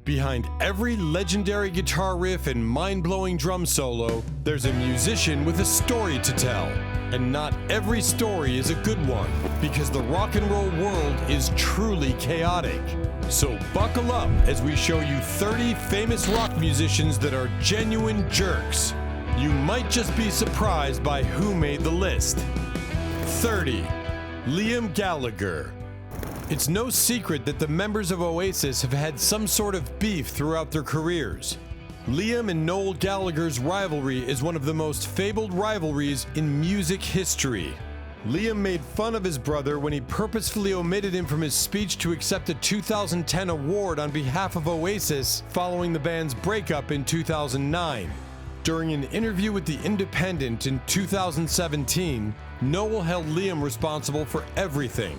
Behind every legendary guitar riff and mind-blowing drum solo, there's a musician with a story to tell. And not every story is a good one, because the rock and roll world is truly chaotic. So buckle up as we show you 30 famous rock musicians that are genuine jerks. You might just be surprised by who made the list. 30. Liam Gallagher. It's no secret that the members of Oasis have had some sort of beef throughout their careers. Liam and Noel Gallagher's rivalry is one of the most fabled rivalries in music history. Liam made fun of his brother when he purposefully omitted him from his speech to accept a 2010 award on behalf of Oasis following the band's breakup in 2009. During an interview with The Independent in 2017, Noel held Liam responsible for everything.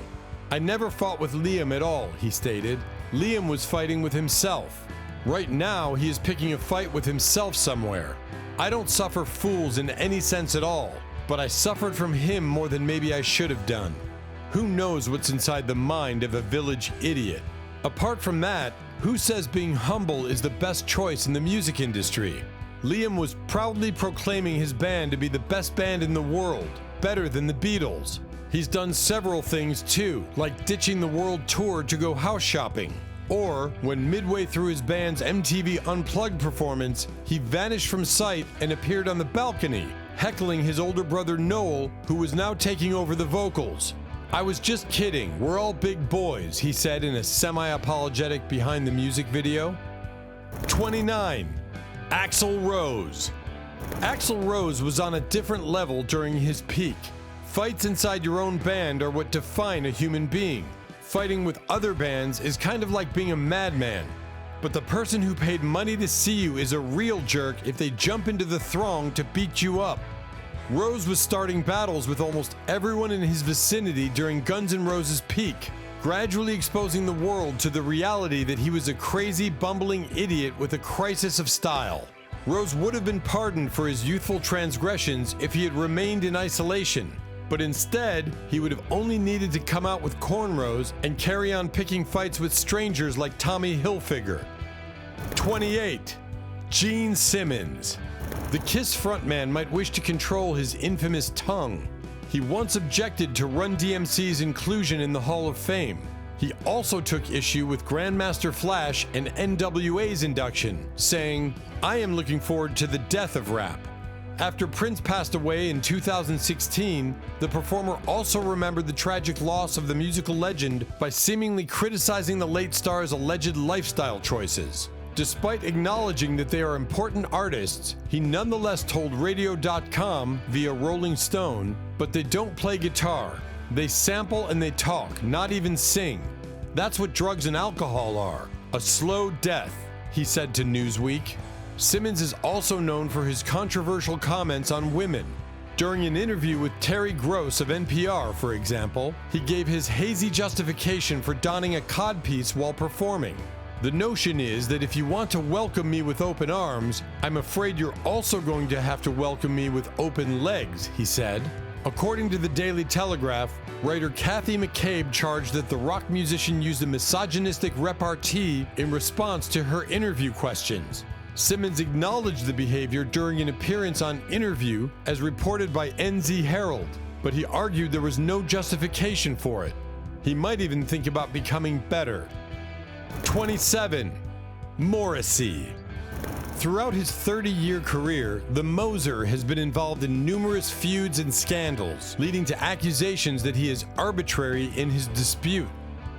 "I never fought with Liam at all," he stated. "Liam was fighting with himself. Right now, he is picking a fight with himself somewhere. I don't suffer fools in any sense at all, but I suffered from him more than maybe I should have done. Who knows what's inside the mind of a village idiot? Apart from that, who says being humble is the best choice in the music industry?" Liam was proudly proclaiming his band to be the best band in the world, better than the Beatles. He's done several things too, like ditching the world tour to go house shopping. Or, when midway through his band's MTV Unplugged performance, he vanished from sight and appeared on the balcony, heckling his older brother Noel, who was now taking over the vocals. "I was just kidding, we're all big boys," he said in a semi-apologetic behind the music video. 29. Axl Rose. Axl Rose was on a different level during his peak. Fights inside your own band are what define a human being. Fighting with other bands is kind of like being a madman. But the person who paid money to see you is a real jerk if they jump into the throng to beat you up. Rose was starting battles with almost everyone in his vicinity during Guns N' Roses' peak, gradually exposing the world to the reality that he was a crazy, bumbling idiot with a crisis of style. Rose would have been pardoned for his youthful transgressions if he had remained in isolation. But instead, he would have only needed to come out with cornrows and carry on picking fights with strangers like Tommy Hilfiger. 28. Gene Simmons. The Kiss frontman might wish to control his infamous tongue. He once objected to Run DMC's inclusion in the Hall of Fame. He also took issue with Grandmaster Flash and NWA's induction, saying, "I am looking forward to the death of rap." After Prince passed away in 2016, the performer also remembered the tragic loss of the musical legend by seemingly criticizing the late star's alleged lifestyle choices. Despite acknowledging that they are important artists, he nonetheless told Radio.com via Rolling Stone, "But they don't play guitar. They sample and they talk, not even sing. That's what drugs and alcohol are. A slow death," he said to Newsweek. Simmons is also known for his controversial comments on women. During an interview with Terry Gross of NPR, for example, he gave his hazy justification for donning a codpiece while performing. "The notion is that if you want to welcome me with open arms, I'm afraid you're also going to have to welcome me with open legs," he said. According to the Daily Telegraph, writer Kathy McCabe charged that the rock musician used a misogynistic repartee in response to her interview questions. Simmons acknowledged the behavior during an appearance on Interview, as reported by NZ Herald, but he argued there was no justification for it. He might even think about becoming better. 27. Morrissey. Throughout his 30-year career, the Moser has been involved in numerous feuds and scandals, leading to accusations that he is arbitrary in his dispute.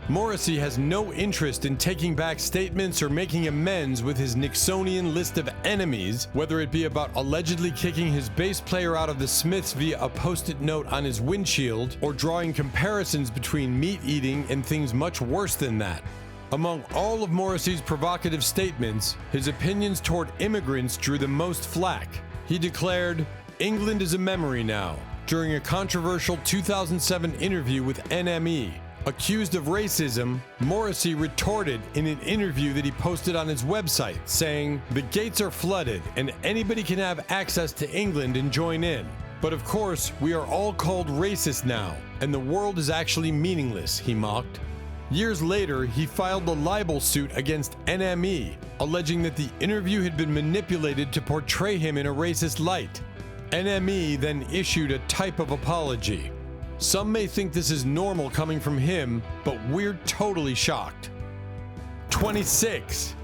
Morrissey has no interest in taking back statements or making amends with his Nixonian list of enemies, whether it be about allegedly kicking his bass player out of the Smiths via a post-it note on his windshield, or drawing comparisons between meat eating and things much worse than that. Among all of Morrissey's provocative statements, his opinions toward immigrants drew the most flack. He declared, "England is a memory now," during a controversial 2007 interview with NME. Accused of racism, Morrissey retorted in an interview that he posted on his website, saying, "The gates are flooded and anybody can have access to England and join in. But of course, we are all called racist now, and the world is actually meaningless," he mocked. Years later, he filed a libel suit against NME, alleging that the interview had been manipulated to portray him in a racist light. NME then issued a type of apology. Some may think this is normal coming from him, but we're totally shocked. 26.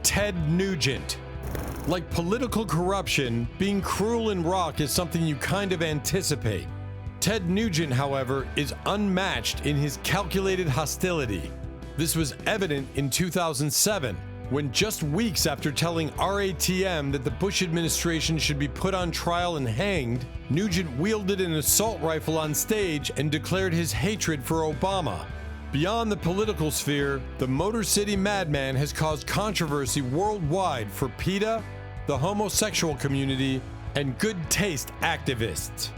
Ted Nugent. Like political corruption, being cruel in rock is something you kind of anticipate. Ted Nugent, however, is unmatched in his calculated hostility. This was evident in 2007, when just weeks after telling RATM that the Bush administration should be put on trial and hanged, Nugent wielded an assault rifle on stage and declared his hatred for Obama. Beyond the political sphere, the Motor City Madman has caused controversy worldwide for PETA, the homosexual community, and good taste activists.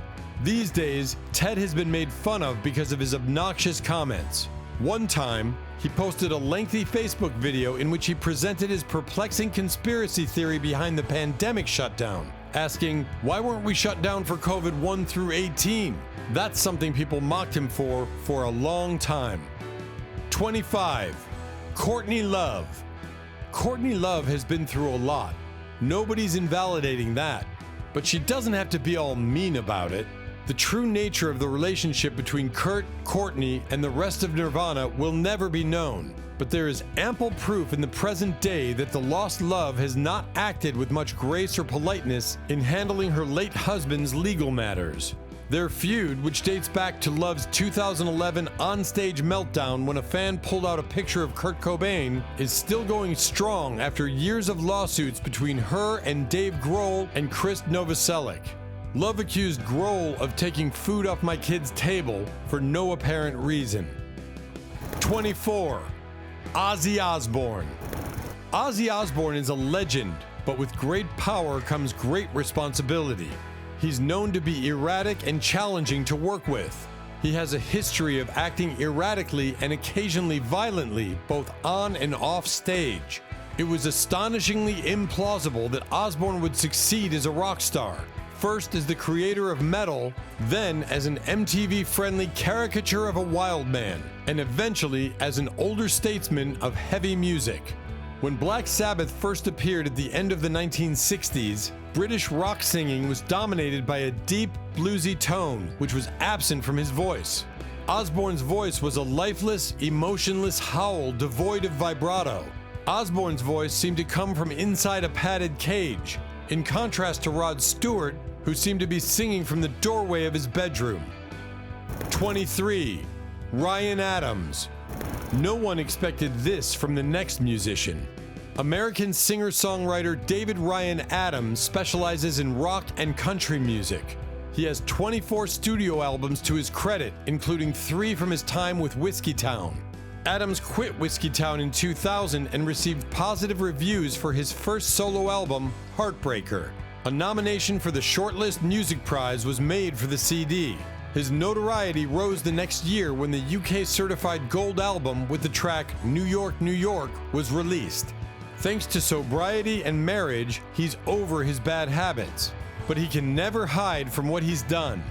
These days, Ted has been made fun of because of his obnoxious comments. One time, he posted a lengthy Facebook video in which he presented his perplexing conspiracy theory behind the pandemic shutdown, asking, "Why weren't we shut down for COVID 1 through 18? That's something people mocked him for a long time. 25. Courtney Love. Courtney Love has been through a lot. Nobody's invalidating that, but she doesn't have to be all mean about it. The true nature of the relationship between Kurt, Courtney, and the rest of Nirvana will never be known, but there is ample proof in the present day that the lost love has not acted with much grace or politeness in handling her late husband's legal matters. Their feud, which dates back to Love's 2011 onstage meltdown when a fan pulled out a picture of Kurt Cobain, is still going strong after years of lawsuits between her and Dave Grohl and Chris Novoselic. Love accused Grohl of taking food off my kid's table for no apparent reason. 24. Ozzy Osbourne. Ozzy Osbourne is a legend, but with great power comes great responsibility. He's known to be erratic and challenging to work with. He has a history of acting erratically and occasionally violently, both on and off stage. It was astonishingly implausible that Osbourne would succeed as a rock star. First as the creator of metal, then as an MTV-friendly caricature of a wild man, and eventually as an older statesman of heavy music. When Black Sabbath first appeared at the end of the 1960s, British rock singing was dominated by a deep, bluesy tone, which was absent from his voice. Osbourne's voice was a lifeless, emotionless howl devoid of vibrato. Osbourne's voice seemed to come from inside a padded cage, in contrast to Rod Stewart, who seemed to be singing from the doorway of his bedroom. 23. Ryan Adams. No one expected this from the next musician. American singer-songwriter David Ryan Adams specializes in rock and country music. He has 24 studio albums to his credit, including 3 from his time with Whiskeytown. Adams quit Whiskeytown in 2000 and received positive reviews for his first solo album, Heartbreaker. A nomination for the Shortlist Music Prize was made for the CD. His notoriety rose the next year when the UK certified gold album with the track New York, New York was released. Thanks to sobriety and marriage, he's over his bad habits, but he can never hide from what he's done.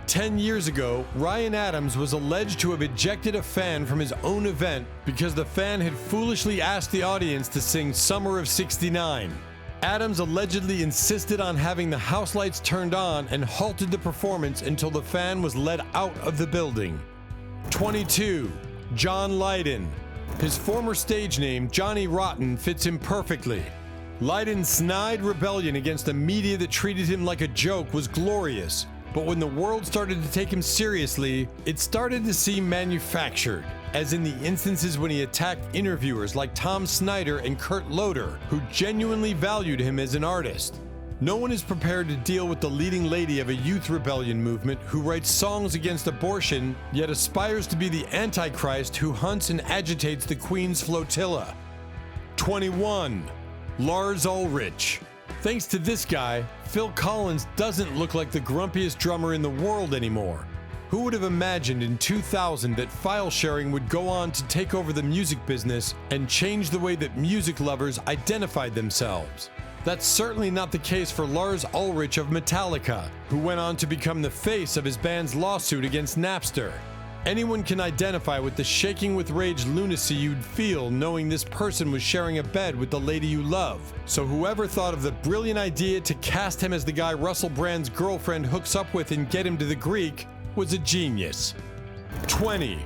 10 years ago, Ryan Adams was alleged to have ejected a fan from his own event because the fan had foolishly asked the audience to sing Summer of '69. Adams allegedly insisted on having the house lights turned on and halted the performance until the fan was led out of the building. 22. John Lydon. His former stage name, Johnny Rotten, fits him perfectly. Lydon's snide rebellion against a media that treated him like a joke was glorious. But when the world started to take him seriously, it started to seem manufactured, as in the instances when he attacked interviewers like Tom Snyder and Kurt Loder, who genuinely valued him as an artist. No one is prepared to deal with the leading lady of a youth rebellion movement who writes songs against abortion, yet aspires to be the Antichrist who hunts and agitates the Queen's flotilla. 21. Lars Ulrich. Thanks to this guy, Phil Collins doesn't look like the grumpiest drummer in the world anymore. Who would have imagined in 2000 that file sharing would go on to take over the music business and change the way that music lovers identified themselves? That's certainly not the case for Lars Ulrich of Metallica, who went on to become the face of his band's lawsuit against Napster. Anyone can identify with the shaking with rage lunacy you'd feel knowing this person was sharing a bed with the lady you love. So whoever thought of the brilliant idea to cast him as the guy Russell Brand's girlfriend hooks up with and get him to the Greek was a genius. 20.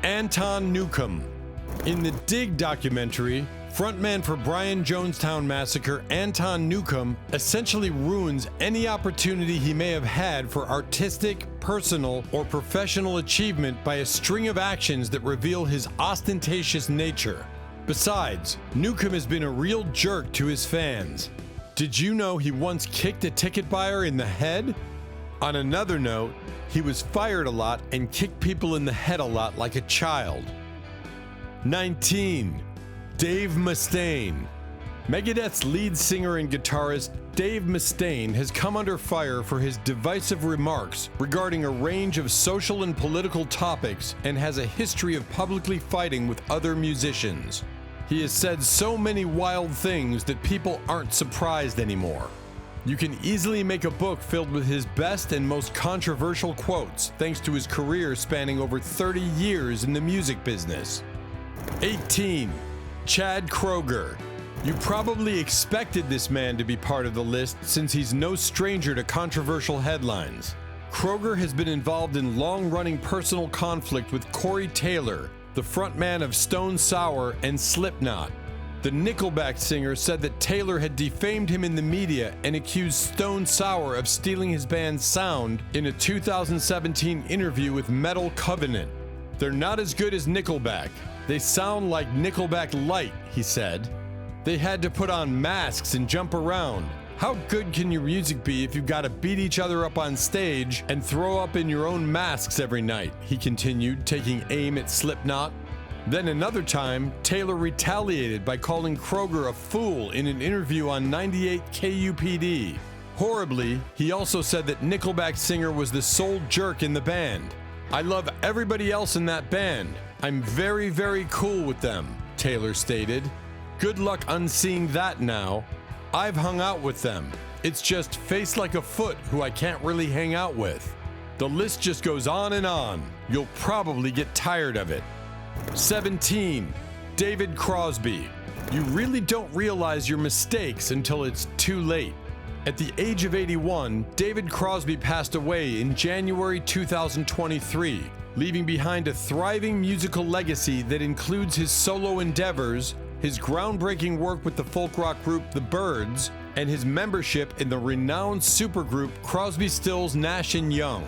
Anton Newcombe. In the Dig documentary, frontman for Brian Jonestown Massacre, Anton Newcombe essentially ruins any opportunity he may have had for artistic, personal, or professional achievement by a string of actions that reveal his ostentatious nature. Besides, Newcombe has been a real jerk to his fans. Did you know he once kicked a ticket buyer in the head? On another note, he was fired a lot and kicked people in the head a lot like a child. 19. Dave Mustaine. Megadeth's lead singer and guitarist Dave Mustaine has come under fire for his divisive remarks regarding a range of social and political topics and has a history of publicly fighting with other musicians. He has said so many wild things that people aren't surprised anymore. You can easily make a book filled with his best and most controversial quotes thanks to his career spanning over 30 years in the music business. 18. Chad Kroeger. You probably expected this man to be part of the list since he's no stranger to controversial headlines. Kroeger has been involved in long-running personal conflict with Corey Taylor, the frontman of Stone Sour and Slipknot. The Nickelback singer said that Taylor had defamed him in the media and accused Stone Sour of stealing his band's sound in a 2017 interview with Metal Covenant. They're not as good as Nickelback. They sound like Nickelback Light, he said. They had to put on masks and jump around. How good can your music be if you've got to beat each other up on stage and throw up in your own masks every night, he continued, taking aim at Slipknot. Then another time, Taylor retaliated by calling Kroeger a fool in an interview on 98 KUPD. Horribly, he also said that Nickelback singer was the sole jerk in the band. I love everybody else in that band. I'm very, very cool with them, Taylor stated. Good luck unseeing that now. I've hung out with them. It's just Face Like a Foot who I can't really hang out with. The list just goes on and on. You'll probably get tired of it. 17. David Crosby. You really don't realize your mistakes until it's too late. At the age of 81, David Crosby passed away in January 2023, leaving behind a thriving musical legacy that includes his solo endeavors, his groundbreaking work with the folk rock group The Byrds, and his membership in the renowned supergroup Crosby, Stills, Nash & Young.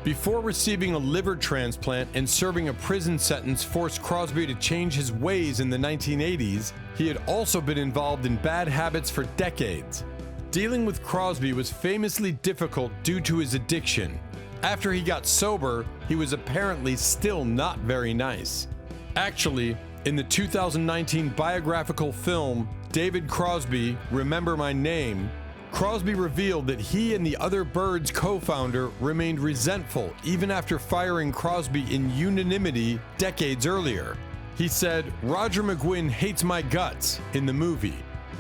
Before receiving a liver transplant and serving a prison sentence forced Crosby to change his ways in the 1980s, he had also been involved in bad habits for decades. Dealing with Crosby was famously difficult due to his addiction. After he got sober, he was apparently still not very nice. Actually, in the 2019 biographical film, David Crosby, Remember My Name, Crosby revealed that he and the other Byrds co-founder remained resentful even after firing Crosby in unanimity decades earlier. He said, "Roger McGuinn hates my guts" in the movie.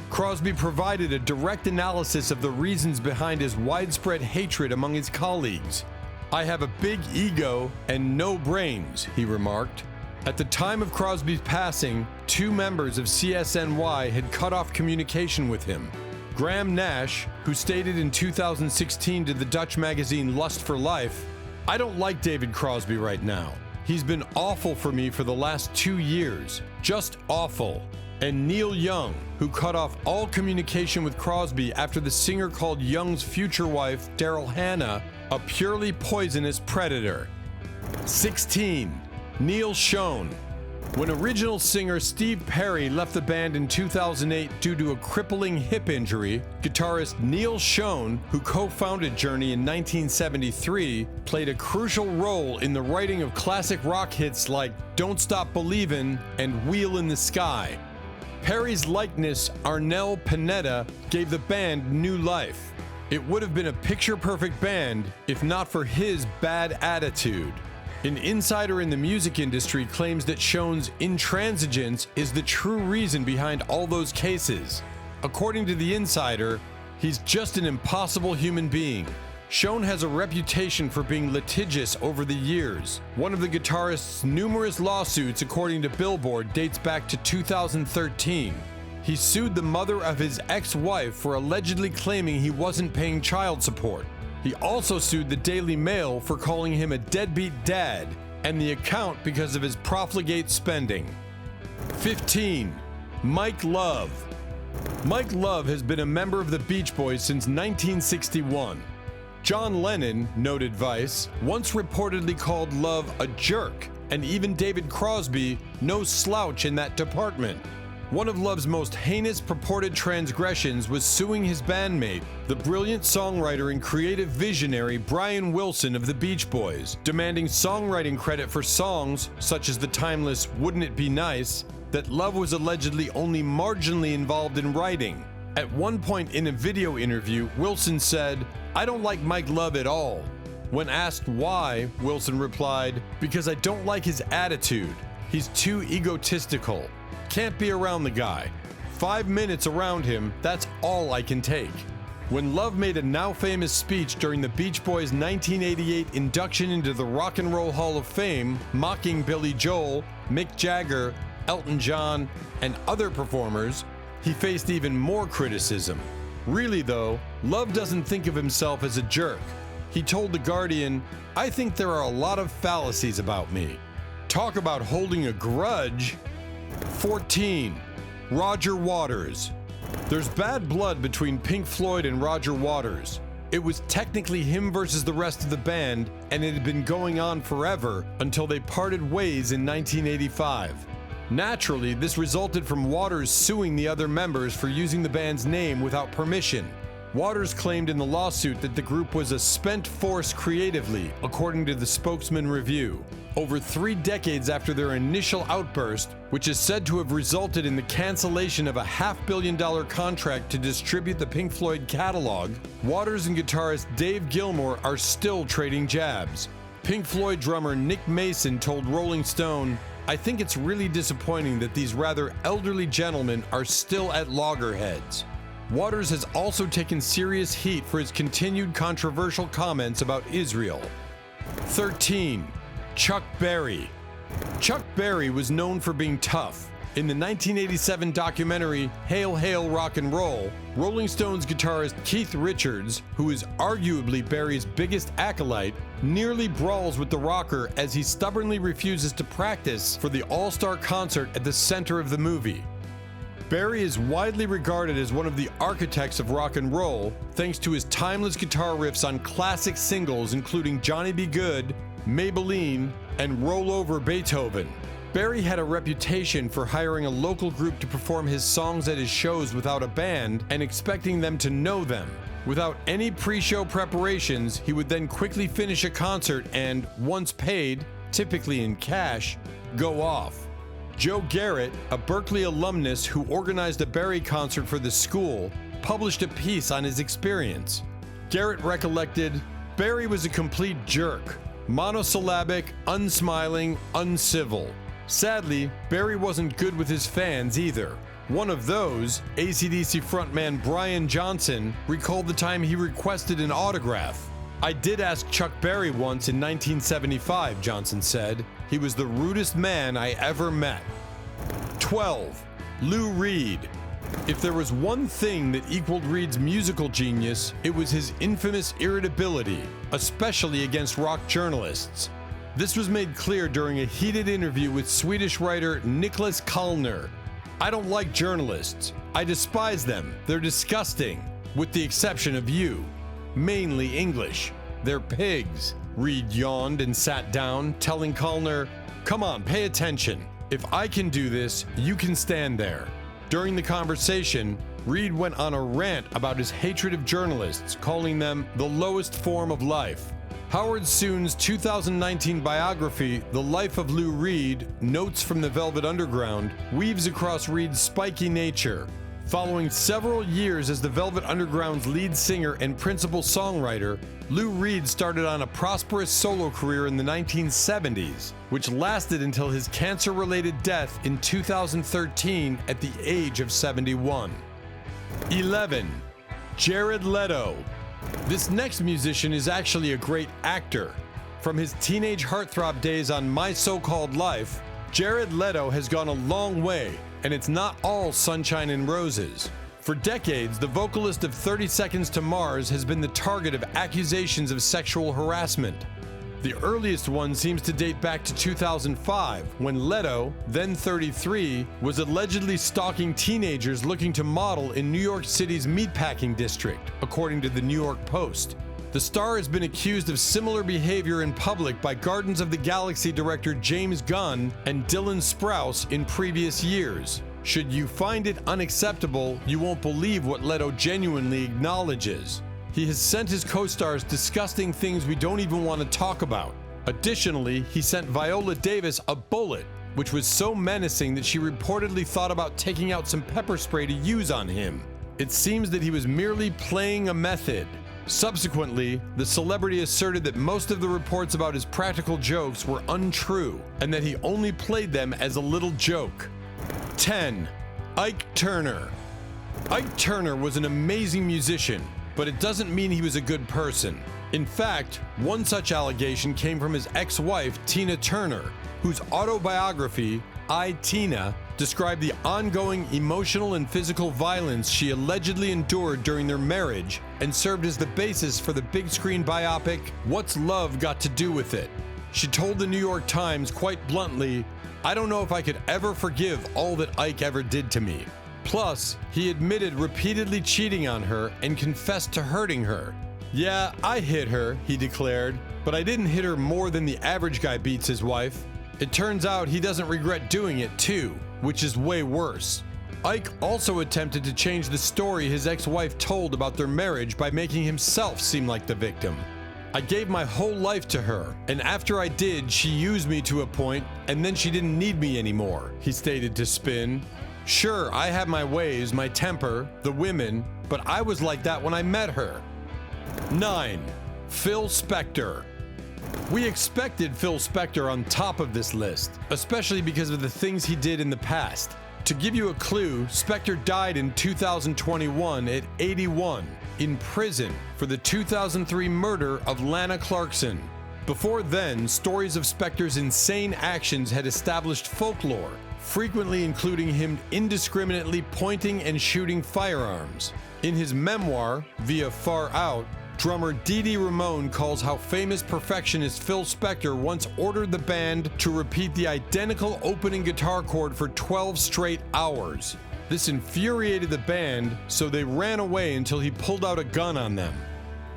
Crosby provided a direct analysis of the reasons behind his widespread hatred among his colleagues. "I have a big ego and no brains," he remarked. At the time of Crosby's passing, 2 members of CSNY had cut off communication with him. Graham Nash, who stated in 2016 to the Dutch magazine Lust for Life, "I don't like David Crosby right now. He's been awful for me for the last 2 years. Just awful." And Neil Young, who cut off all communication with Crosby after the singer called Young's future wife, Daryl Hannah, a purely poisonous predator. 16. Neil Schon. When original singer Steve Perry left the band in 2008 due to a crippling hip injury, guitarist Neil Schon, who co-founded Journey in 1973, played a crucial role in the writing of classic rock hits like Don't Stop Believin' and Wheel in the Sky. Perry's likeness, Arnel Pineda, gave the band new life. It would have been a picture-perfect band if not for his bad attitude. An insider in the music industry claims that Schon's intransigence is the true reason behind all those cases. According to the insider, he's just an impossible human being. Schon has a reputation for being litigious over the years. One of the guitarist's numerous lawsuits, according to Billboard, dates back to 2013. He sued the mother of his ex-wife for allegedly claiming he wasn't paying child support. He also sued the Daily Mail for calling him a deadbeat dad, and the account because of his profligate spending. 15. Mike Love. Mike Love has been a member of the Beach Boys since 1961. John Lennon, noted Vice, once reportedly called Love a jerk, and even David Crosby no slouch in that department. One of Love's most heinous purported transgressions was suing his bandmate, the brilliant songwriter and creative visionary Brian Wilson of the Beach Boys, demanding songwriting credit for songs, such as the timeless Wouldn't It Be Nice, that Love was allegedly only marginally involved in writing. At one point in a video interview, Wilson said, "I don't like Mike Love at all." When asked why, Wilson replied, "Because I don't like his attitude. He's too egotistical. Can't be around the guy. 5 minutes around him, that's all I can take." When Love made a now famous speech during the Beach Boys' 1988 induction into the Rock and Roll Hall of Fame, mocking Billy Joel, Mick Jagger, Elton John, and other performers, he faced even more criticism. Really though, Love doesn't think of himself as a jerk. He told The Guardian, "I think there are a lot of fallacies about me." Talk about holding a grudge. 14. Roger Waters. There's bad blood between Pink Floyd and Roger Waters. It was technically him versus the rest of the band, and it had been going on forever until they parted ways in 1985. Naturally, this resulted from Waters suing the other members for using the band's name without permission. Waters claimed in the lawsuit that the group was a spent force creatively, according to the Spokesman Review. Over 3 decades after their initial outburst, which is said to have resulted in the cancellation of a $500 million contract to distribute the Pink Floyd catalog, Waters and guitarist Dave Gilmour are still trading jabs. Pink Floyd drummer Nick Mason told Rolling Stone, "I think it's really disappointing that these rather elderly gentlemen are still at loggerheads." Waters has also taken serious heat for his continued controversial comments about Israel. 13. Chuck Berry. Chuck Berry was known for being tough. In the 1987 documentary Hail Hail Rock and Roll, Rolling Stones guitarist Keith Richards, who is arguably Berry's biggest acolyte, nearly brawls with the rocker as he stubbornly refuses to practice for the all-star concert at the center of the movie. Berry is widely regarded as one of the architects of rock and roll, thanks to his timeless guitar riffs on classic singles including Johnny B. Good, Maybelline, and Roll Over Beethoven. Berry had a reputation for hiring a local group to perform his songs at his shows without a band and expecting them to know them. Without any pre-show preparations, he would then quickly finish a concert and, once paid, typically in cash, go off. Joe Garrett, a Berkeley alumnus who organized a Berry concert for the school, published a piece on his experience. Garrett recollected, "Berry was a complete jerk. Monosyllabic, unsmiling, uncivil. Sadly, Berry wasn't good with his fans either. One of those, AC/DC frontman Brian Johnson, recalled the time he requested an autograph. "I did ask Chuck Berry once in 1975, Johnson said. He was the rudest man I ever met." 12. Lou Reed. If there was one thing that equaled Reed's musical genius, it was his infamous irritability, especially against rock journalists. This was made clear during a heated interview with Swedish writer Niklas Kallner. "I don't like journalists. I despise them. They're disgusting, with the exception of you. Mainly English. They're pigs." Reed yawned and sat down, telling Kallner, "Come on, pay attention. If I can do this, you can stand there." During the conversation, Reed went on a rant about his hatred of journalists, calling them the lowest form of life. Howard Soon's 2019 biography, The Life of Lou Reed, Notes from the Velvet Underground, weaves across Reed's spiky nature. Following several years as the Velvet Underground's lead singer and principal songwriter, Lou Reed started on a prosperous solo career in the 1970s, which lasted until his cancer-related death in 2013 at the age of 71. 11. Jared Leto. This next musician is actually a great actor. From his teenage heartthrob days on My So-Called Life, Jared Leto has gone a long way, and it's not all sunshine and roses. For decades, the vocalist of 30 Seconds to Mars has been the target of accusations of sexual harassment. The earliest one seems to date back to 2005, when Leto, then 33, was allegedly stalking teenagers looking to model in New York City's meatpacking district, according to the New York Post. The star has been accused of similar behavior in public by Guardians of the Galaxy director James Gunn and Dylan Sprouse in previous years. Should you find it unacceptable, you won't believe what Leto genuinely acknowledges. He has sent his co-stars disgusting things we don't even want to talk about. Additionally, he sent Viola Davis a bullet, which was so menacing that she reportedly thought about taking out some pepper spray to use on him. It seems that he was merely playing a method. Subsequently, the celebrity asserted that most of the reports about his practical jokes were untrue, and that he only played them as a little joke. 10. Ike Turner. Ike Turner was an amazing musician, but it doesn't mean he was a good person. In fact, one such allegation came from his ex-wife, Tina Turner, whose autobiography, I, Tina, described the ongoing emotional and physical violence she allegedly endured during their marriage and served as the basis for the big screen biopic, What's Love Got to Do With It? She told the New York Times quite bluntly, "I don't know if I could ever forgive all that Ike ever did to me." Plus, he admitted repeatedly cheating on her and confessed to hurting her. "Yeah, I hit her," he declared, "but I didn't hit her more than the average guy beats his wife." It turns out he doesn't regret doing it too, which is way worse. Ike also attempted to change the story his ex-wife told about their marriage by making himself seem like the victim. "I gave my whole life to her, and after I did, she used me to a point, and then she didn't need me anymore," he stated to Spin. "Sure, I had my ways, my temper, the women, but I was like that when I met her." 9. Phil Spector. We expected Phil Spector on top of this list, especially because of the things he did in the past. To give you a clue, Spector died in 2021 at 81, in prison for the 2003 murder of Lana Clarkson. Before then, stories of Spector's insane actions had established folklore, frequently including him indiscriminately pointing and shooting firearms. In his memoir, Via Far Out, drummer Dee Dee Ramone calls how famous perfectionist Phil Spector once ordered the band to repeat the identical opening guitar chord for 12 straight hours. This infuriated the band, so they ran away until he pulled out a gun on them.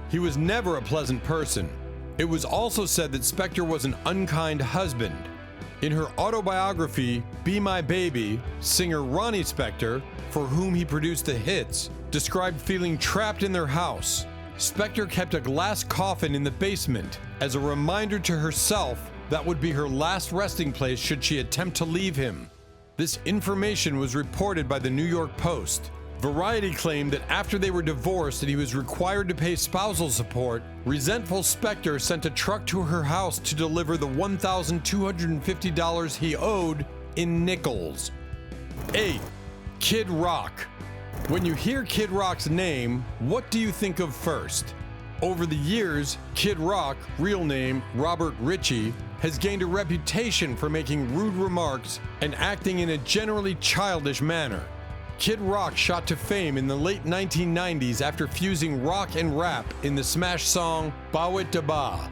He was never a pleasant person. It was also said that Spector was an unkind husband. In her autobiography, Be My Baby, singer Ronnie Spector, for whom he produced the hits, described feeling trapped in their house. Spector kept a glass coffin in the basement as a reminder to herself that would be her last resting place should she attempt to leave him. This information was reported by the New York Post. Variety claimed that after they were divorced and he was required to pay spousal support, resentful Spector sent a truck to her house to deliver the $1,250 he owed in nickels. 8. Kid Rock. When you hear Kid Rock's name, what do you think of first? Over the years, Kid Rock, real name Robert Ritchie, has gained a reputation for making rude remarks and acting in a generally childish manner. Kid Rock shot to fame in the late 1990s after fusing rock and rap in the smash song Bow It Da Ba.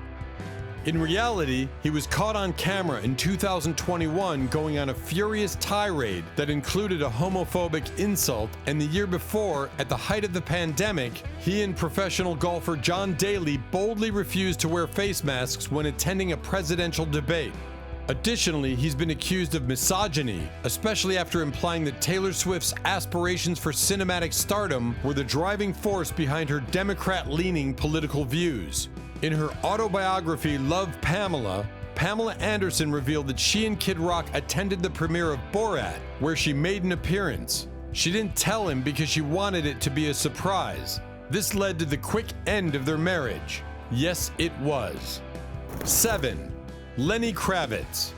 In reality, he was caught on camera in 2021 going on a furious tirade that included a homophobic insult, and the year before, at the height of the pandemic, he and professional golfer John Daly boldly refused to wear face masks when attending a presidential debate. Additionally, he's been accused of misogyny, especially after implying that Taylor Swift's aspirations for cinematic stardom were the driving force behind her Democrat-leaning political views. In her autobiography, Love, Pamela, Pamela Anderson revealed that she and Kid Rock attended the premiere of Borat, where she made an appearance. She didn't tell him because she wanted it to be a surprise. This led to the quick end of their marriage. Yes, it was. 7. Lenny Kravitz.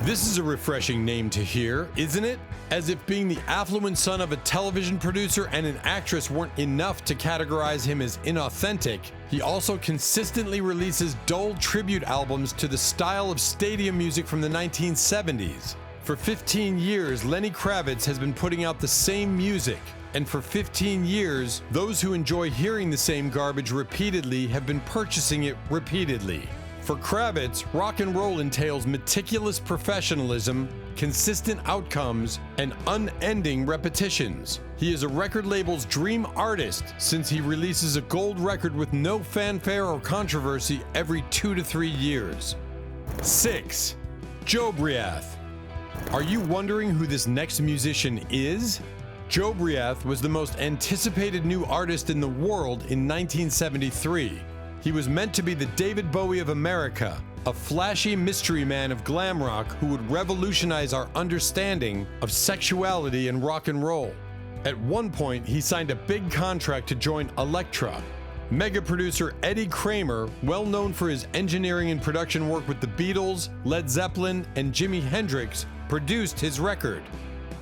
This is a refreshing name to hear, isn't it? As if being the affluent son of a television producer and an actress weren't enough to categorize him as inauthentic, he also consistently releases dull tribute albums to the style of stadium music from the 1970s. For 15 years, Lenny Kravitz has been putting out the same music, and for 15 years, those who enjoy hearing the same garbage repeatedly have been purchasing it repeatedly. For Kravitz, rock and roll entails meticulous professionalism, consistent outcomes, and unending repetitions. He is a record label's dream artist since he releases a gold record with no fanfare or controversy every 2 to 3 years. 6. Jobriath. Are you wondering who this next musician is? Jobriath was the most anticipated new artist in the world in 1973. He was meant to be the David Bowie of America, a flashy mystery man of glam rock who would revolutionize our understanding of sexuality and rock and roll. At one point, he signed a big contract to join Elektra. Mega producer Eddie Kramer, well known for his engineering and production work with the Beatles, Led Zeppelin, and Jimi Hendrix, produced his record.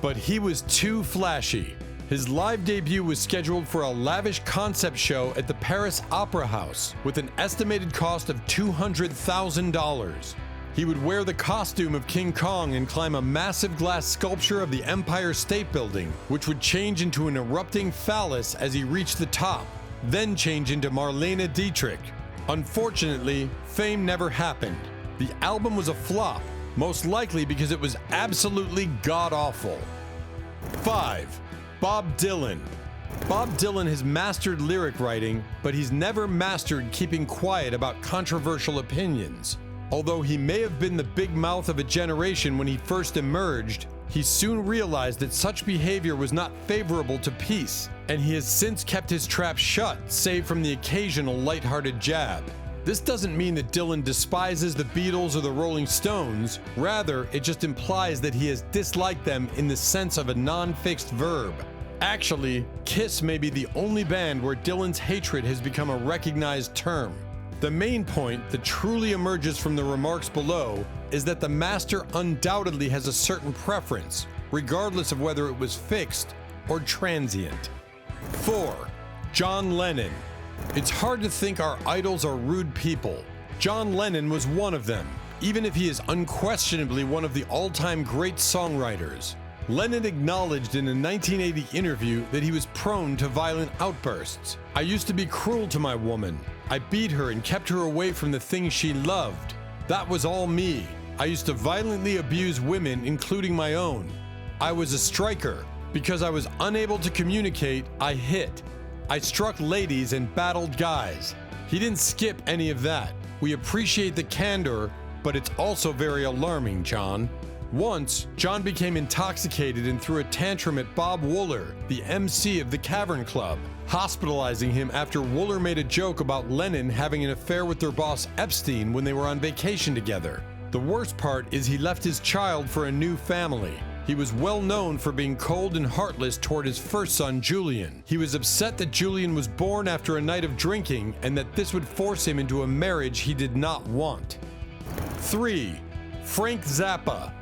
But he was too flashy. His live debut was scheduled for a lavish concept show at the Paris Opera House with an estimated cost of $200,000. He would wear the costume of King Kong and climb a massive glass sculpture of the Empire State Building, which would change into an erupting phallus as he reached the top, then change into Marlene Dietrich. Unfortunately, fame never happened. The album was a flop, most likely because it was absolutely god-awful. 5. Bob Dylan. Bob Dylan has mastered lyric writing, but he's never mastered keeping quiet about controversial opinions. Although he may have been the big mouth of a generation when he first emerged, he soon realized that such behavior was not favorable to peace, and he has since kept his trap shut, save from the occasional lighthearted jab. This doesn't mean that Dylan despises the Beatles or the Rolling Stones. Rather, it just implies that he has disliked them in the sense of a non-fixed verb. Actually, Kiss may be the only band where Dylan's hatred has become a recognized term. The main point that truly emerges from the remarks below is that the master undoubtedly has a certain preference, regardless of whether it was fixed or transient. 4. John Lennon. It's hard to think our idols are rude people. John Lennon was one of them, even if he is unquestionably one of the all-time great songwriters. Lennon acknowledged in a 1980 interview that he was prone to violent outbursts. "I used to be cruel to my woman. I beat her and kept her away from the things she loved. That was all me. I used to violently abuse women, including my own. I was a striker. Because I was unable to communicate, I hit. I struck ladies and battled guys." He didn't skip any of that. We appreciate the candor, but it's also very alarming, John. Once, John became intoxicated and threw a tantrum at Bob Wooler, the MC of the Cavern Club, hospitalizing him after Wooler made a joke about Lennon having an affair with their boss Epstein when they were on vacation together. The worst part is he left his child for a new family. He was well known for being cold and heartless toward his first son, Julian. He was upset that Julian was born after a night of drinking and that this would force him into a marriage he did not want. 3. Frank Zappa.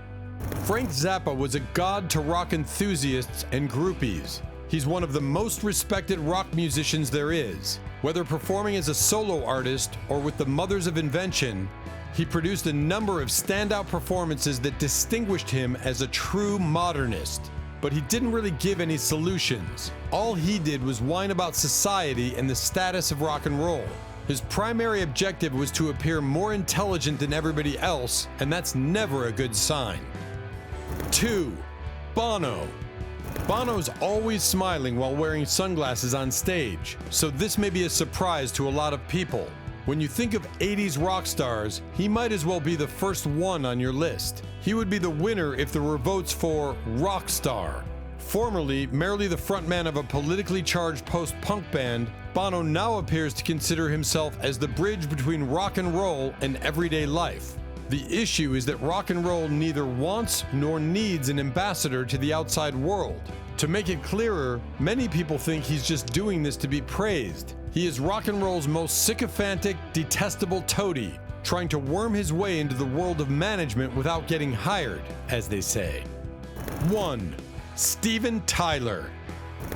Frank Zappa was a god to rock enthusiasts and groupies. He's one of the most respected rock musicians there is. Whether performing as a solo artist or with the Mothers of Invention, he produced a number of standout performances that distinguished him as a true modernist. But he didn't really give any solutions. All he did was whine about society and the status of rock and roll. His primary objective was to appear more intelligent than everybody else, and that's never a good sign. 2. Bono. Bono's always smiling while wearing sunglasses on stage, so this may be a surprise to a lot of people. When you think of 80s rock stars, he might as well be the first one on your list. He would be the winner if there were votes for rock star. Formerly merely the frontman of a politically charged post-punk band, Bono now appears to consider himself as the bridge between rock and roll and everyday life. The issue is that rock and roll neither wants nor needs an ambassador to the outside world. To make it clearer, many people think he's just doing this to be praised. He is rock and roll's most sycophantic, detestable toady, trying to worm his way into the world of management without getting hired, as they say. 1. Steven Tyler.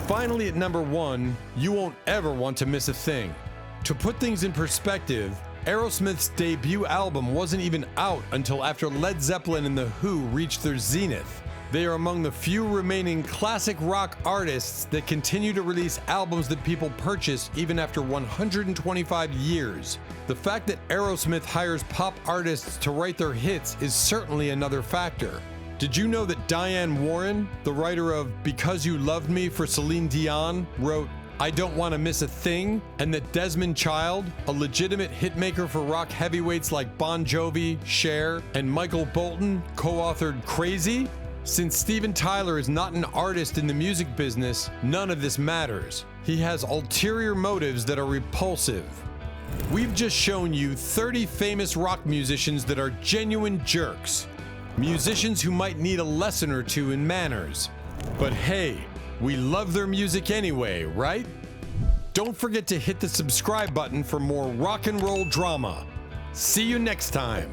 Finally at number 1, you won't ever want to miss a thing. To put things in perspective, Aerosmith's debut album wasn't even out until after Led Zeppelin and The Who reached their zenith. They are among the few remaining classic rock artists that continue to release albums that people purchase even after 125 years. The fact that Aerosmith hires pop artists to write their hits is certainly another factor. Did you know that Diane Warren, the writer of Because You Loved Me for Celine Dion, wrote I Don't Want to Miss a Thing, and that Desmond Child, a legitimate hitmaker for rock heavyweights like Bon Jovi, Cher, and Michael Bolton, co-authored Crazy? Since Steven Tyler is not an artist in the music business, none of this matters. He has ulterior motives that are repulsive. We've just shown you 30 famous rock musicians that are genuine jerks. Musicians who might need a lesson or two in manners. But hey, we love their music anyway, right? Don't forget to hit the subscribe button for more rock and roll drama. See you next time.